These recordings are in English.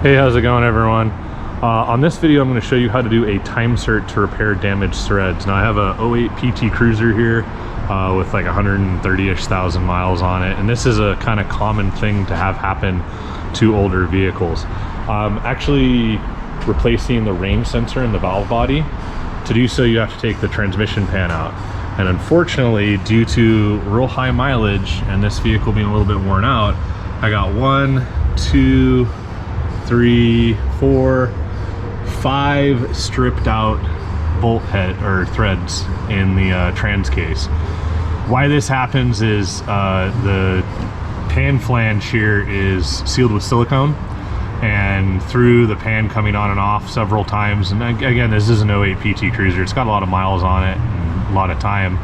Hey, how's it going, everyone? On this video, I'm going to show you how to do a TIME-SERT to repair damaged threads. Now, I have a '08 PT Cruiser here with like 130-ish thousand miles on it, and this is a kind of common thing to have happen to older vehicles. Actually replacing the range sensor in the valve body. To do so, you have to take the transmission pan out. And unfortunately, due to real high mileage and this vehicle being a little bit worn out, I got 1, 2, 3, 4, 5 stripped out bolt head or threads in the trans case. Why this happens is the pan flange here is sealed with silicone, and through the pan coming on and off several times, and again, this is an '08 PT Cruiser, it's got a lot of miles on it and a lot of time.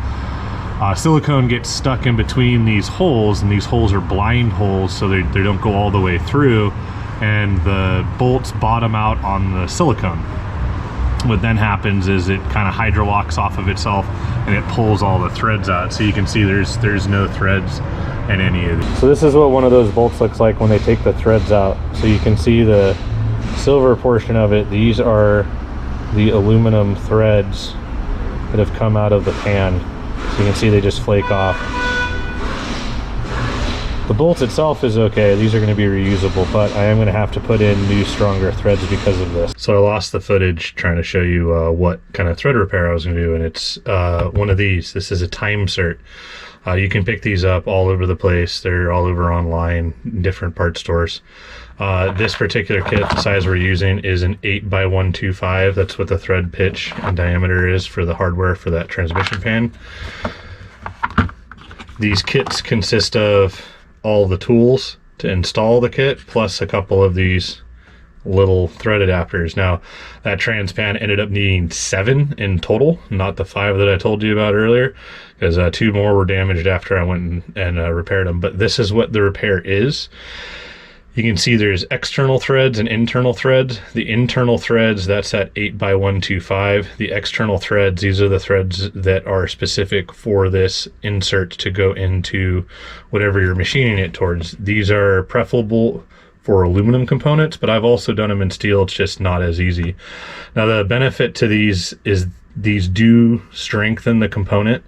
Silicone gets stuck in between these holes, and these holes are blind holes, so they don't go all the way through, and the bolts bottom out on the silicone. What then happens is it kind of hydrolocks off of itself and it pulls all the threads out. So you can see there's no threads in any of these. So this is what one of those bolts looks like when they take the threads out. So you can see the silver portion of it. These are the aluminum threads that have come out of the pan. So you can see they just flake off. The bolt itself is okay, these are going to be reusable, but I am going to have to put in new, stronger threads because of this. So I lost the footage trying to show you what kind of thread repair I was going to do, and it's one of these. This is a TIME-SERT. You can pick these up all over the place. They're all over online, different part stores. This particular kit, the size we're using, is an 8x125. That's what the thread pitch and diameter is for the hardware for that transmission pan. These kits consist of all the tools to install the kit, plus a couple of these little thread adapters. Now, that trans pan ended up needing 7 in total, not the 5 that I told you about earlier, because 2 more were damaged after I went and repaired them. But this is what the repair is. You can see there's external threads and internal threads. The internal threads, that's at 8x125. The external threads, these are the threads that are specific for this insert to go into whatever you're machining it towards. These are preferable for aluminum components, but I've also done them in steel. It's just not as easy. Now, the benefit to these is these do strengthen the component.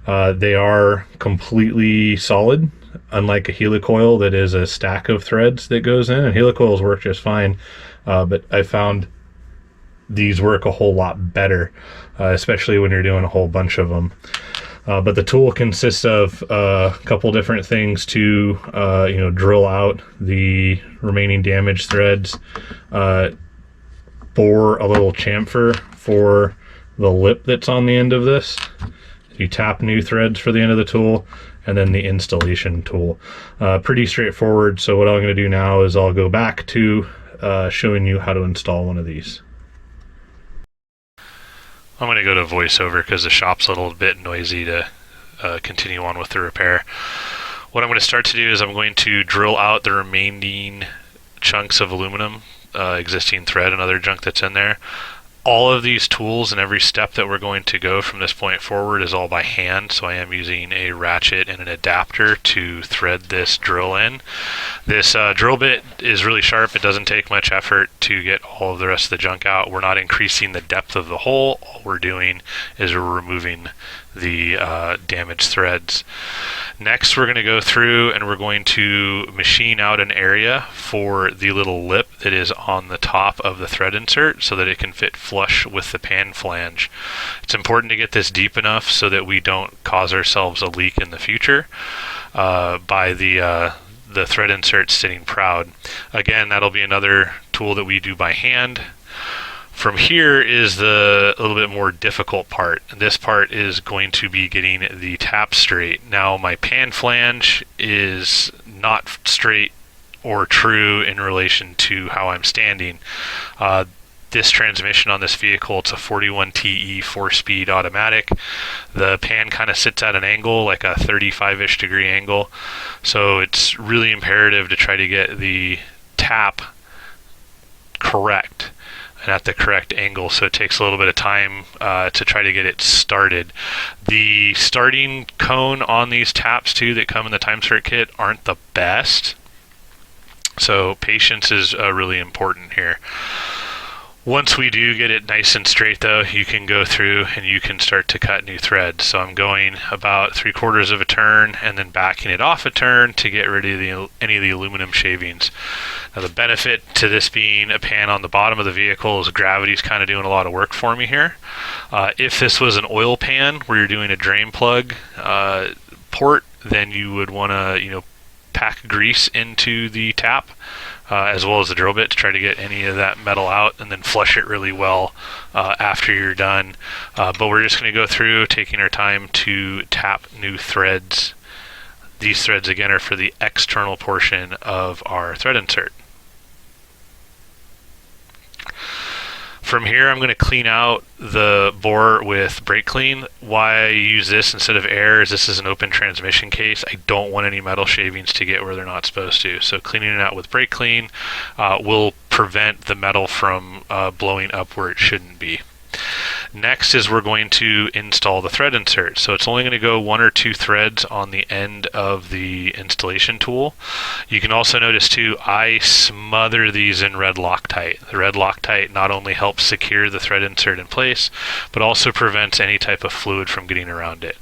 They are completely solid, unlike a helicoil that is a stack of threads that goes in, and helicoils work just fine, but I found these work a whole lot better, especially when you're doing a whole bunch of them. But the tool consists of a couple different things to drill out the remaining damaged threads, bore a little chamfer for the lip that's on the end of this. You tap new threads for the end of the tool, and then the installation tool. Pretty straightforward. So what I'm going to do now is I'll go back to showing you how to install one of these. I'm going to go to voiceover because the shop's a little bit noisy to continue on with the repair. What I'm going to start to do is I'm going to drill out the remaining chunks of aluminum, existing thread and other junk that's in there. All of these tools and every step that we're going to go from this point forward is all by hand, so I am using a ratchet and an adapter to thread this drill in. This drill bit is really sharp. It doesn't take much effort to get all of the rest of the junk out. We're not increasing the depth of the hole. All we're doing is we're removing the damaged threads. Next, we're going to go through and we're going to machine out an area for the little lip that is on the top of the thread insert so that it can fit flush with the pan flange. It's important to get this deep enough so that we don't cause ourselves a leak in the future by the thread insert sitting proud. Again, that'll be another tool that we do by hand. From here is the a little bit more difficult part. This part is going to be getting the tap straight. Now, my pan flange is not straight or true in relation to how I'm standing. This transmission on this vehicle, it's a 41TE 4-speed automatic. The pan kind of sits at an angle, like a 35-ish degree angle. So it's really imperative to try to get the tap correct and at the correct angle, so it takes a little bit of time to try to get it started. The starting cone on these taps too that come in the TIME-SERT kit aren't the best, So patience is really important here. Once we do get it nice and straight though, you can go through and you can start to cut new threads. So I'm going about 3/4 of a turn and then backing it off a turn to get rid of any of the aluminum shavings. Now the benefit to this being a pan on the bottom of the vehicle is gravity's kind of doing a lot of work for me here. If this was an oil pan where you're doing a drain plug port, then you would want to pack grease into the tap as well as the drill bit to try to get any of that metal out, and then flush it really well after you're done. But we're just going to go through taking our time to tap new threads. These threads again are for the external portion of our thread insert. From here, I'm going to clean out the bore with brake clean. Why I use this instead of air is this is an open transmission case. I don't want any metal shavings to get where they're not supposed to. So cleaning it out with brake clean will prevent the metal from blowing up where it shouldn't be. Next is we're going to install the thread insert. So it's only going to go 1 or 2 threads on the end of the installation tool. You can also notice too, I smother these in red Loctite. The red Loctite not only helps secure the thread insert in place, but also prevents any type of fluid from getting around it.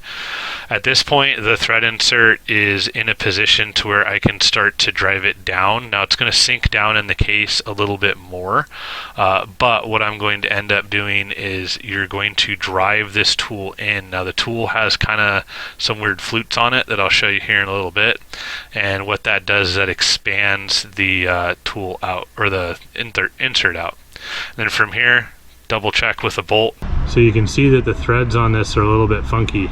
At this point, the thread insert is in a position to where I can start to drive it down. Now it's going to sink down in the case a little bit more, but what I'm going to end up doing is you're going to drive this tool in. Now the tool has kind of some weird flutes on it that I'll show you here in a little bit, and what that does is that expands the tool out, or the insert out. And then from here, double check with a bolt. So you can see that the threads on this are a little bit funky.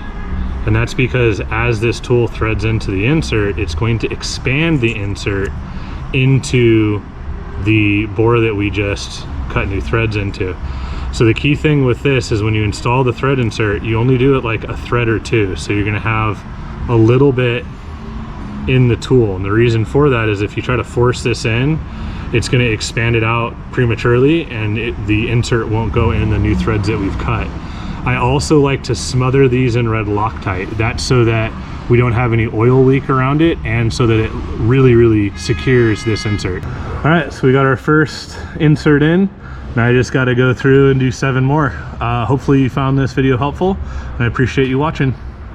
And that's because as this tool threads into the insert, it's going to expand the insert into the bore that we just cut new threads into. So the key thing with this is when you install the thread insert, you only do it like a thread or 2. So you're gonna have a little bit in the tool. And the reason for that is if you try to force this in, it's gonna expand it out prematurely, and the insert won't go in the new threads that we've cut. I also like to smother these in red Loctite. That's so that we don't have any oil leak around it, and so that it really secures this insert. All right, so we got our first insert in. Now I just got to go through and do 7 more. Hopefully you found this video helpful, and I appreciate you watching.